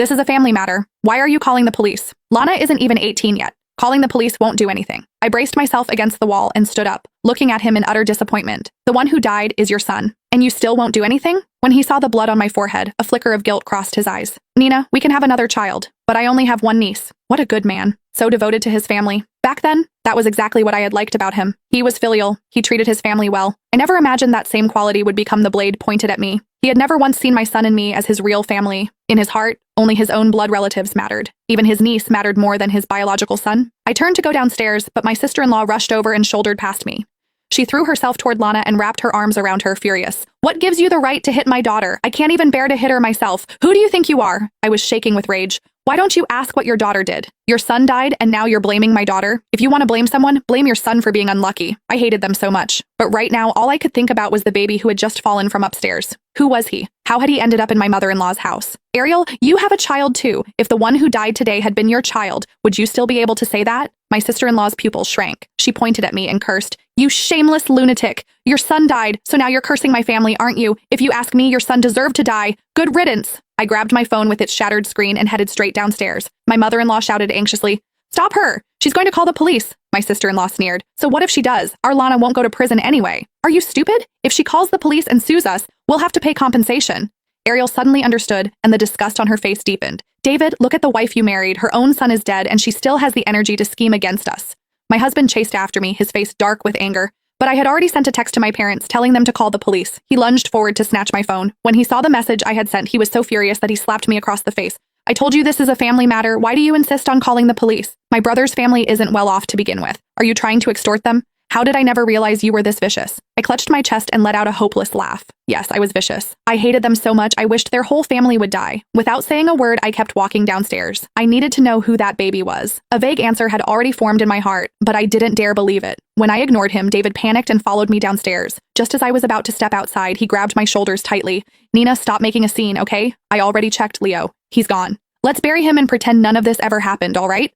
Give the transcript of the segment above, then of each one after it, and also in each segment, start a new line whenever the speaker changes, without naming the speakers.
This is a family matter. Why are you calling the police? Lana isn't even 18 yet. Calling the police won't do anything. I braced myself against the wall and stood up, looking at him in utter disappointment. The one who died is your son. And you still won't do anything? When he saw the blood on my forehead, a flicker of guilt crossed his eyes. Nina, we can have another child, but I only have one niece. What a good man. So devoted to his family. Back then, that was exactly what I had liked about him. He was filial. He treated his family well. I never imagined that same quality would become the blade pointed at me. He had never once seen my son and me as his real family. In his heart, only his own blood relatives mattered. Even his niece mattered more than his biological son. I turned to go downstairs, but my sister-in-law rushed over and shouldered past me. She threw herself toward Lana and wrapped her arms around her, furious. What gives you the right to hit my daughter? I can't even bear to hit her myself. Who do you think you are? I was shaking with rage. Why don't you ask what your daughter did? Your son died, and now you're blaming my daughter? If you want to blame someone, blame your son for being unlucky. I hated them so much. But right now, all I could think about was the baby who had just fallen from upstairs. Who was he? How had he ended up in my mother-in-law's house? Ariel, you have a child too. If the one who died today had been your child, would you still be able to say that? My sister-in-law's pupils shrank. She pointed at me and cursed. You shameless lunatic. Your son died, so now you're cursing my family, aren't you? If you ask me, your son deserved to die. Good riddance. I grabbed my phone with its shattered screen and headed straight downstairs. My mother-in-law shouted anxiously, Stop her! She's going to call the police. My sister-in-law sneered. So what if she does? Our Lana won't go to prison anyway. Are you stupid? If she calls the police and sues us, we'll have to pay compensation. Ariel suddenly understood, and the disgust on her face deepened. David, look at the wife you married. Her own son is dead, and she still has the energy to scheme against us. My husband chased after me, his face dark with anger. But I had already sent a text to my parents telling them to call the police. He lunged forward to snatch my phone. When he saw the message I had sent, he was so furious that he slapped me across the face. I told you this is a family matter. Why do you insist on calling the police? My brother's family isn't well off to begin with. Are you trying to extort them? How did I never realize you were this vicious? I clutched my chest and let out a hopeless laugh. Yes, I was vicious. I hated them so much I wished their whole family would die. Without saying a word, I kept walking downstairs. I needed to know who that baby was. A vague answer had already formed in my heart, but I didn't dare believe it. When I ignored him, David panicked and followed me downstairs. Just as I was about to step outside, he grabbed my shoulders tightly. Nina, stop making a scene, okay? I already checked Leo. He's gone. Let's bury him and pretend none of this ever happened, all right?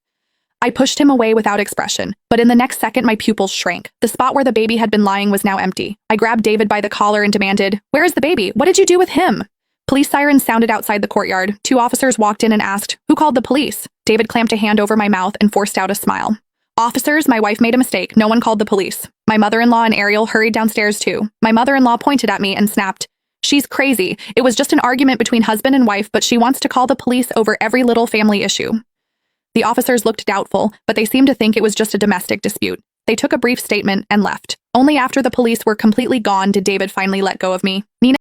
I pushed him away without expression, but in the next second my pupils shrank. The spot where the baby had been lying was now empty. I grabbed David by the collar and demanded, Where is the baby? What did you do with him? Police sirens sounded outside the courtyard. 2 officers walked in and asked, Who called the police? David clamped a hand over my mouth and forced out a smile. Officers, my wife made a mistake. No one called the police. My mother-in-law and Ariel hurried downstairs too. My mother-in-law pointed at me and snapped, She's crazy. It was just an argument between husband and wife, but she wants to call the police over every little family issue. The officers looked doubtful, but they seemed to think it was just a domestic dispute. They took a brief statement and left. Only after the police were completely gone did David finally let go of me. Nina